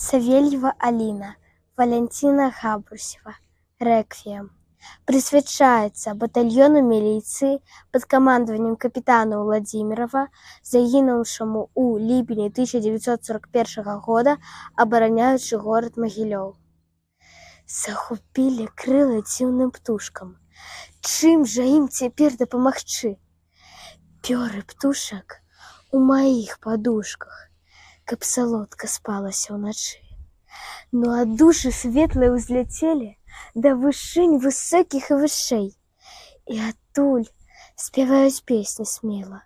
Савельева Алина, Валентина Габрусева. Реквием. Присвячається батальйону міліції під командуванням капітана Владимирова, загинувшому у липні 1941 года, обороняючи город Могилев. Захопили крила дзіўным птушкам. Чым жа ім цяпер дапамагчы? Пёры птушак у маіх падушках, каб салодка спалася ўначы. Ну а душы светлыя ўзляцелі да вышынь высокіх і вышэй, і адтуль спяваюць песні смела,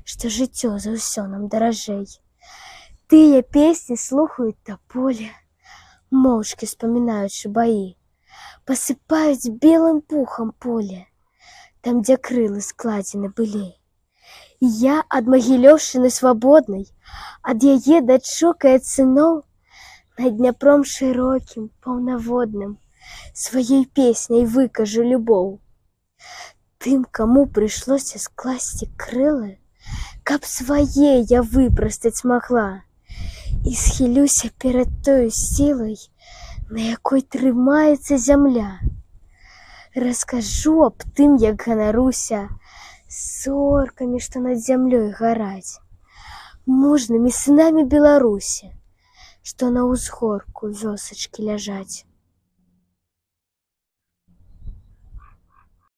што жыццё за ўсё нам даражэй. Тыя песні слухаюць таполе, моўчкі спамінаючы баі, пасыпаюць белым пухам поле, там, дзе крылы складзены былі. Я ад Магілёўшчыны свабоднай, ад яе дачок і ад сыноў, над Дняпром шырокім, паўнаводным, сваёй песняй выкажу любоў. Тым, каму прыйшлося скласці крылы, каб свае я выпрастаць магла, і схілюся перад тою сілай, на якой трымаецца зямля. Раскажу аб тым, як ганаруся зоркамі, што над зямлёй гараць, мужнымі сынамі Беларусі, што на ўзгорку вёсачкі ляжаць.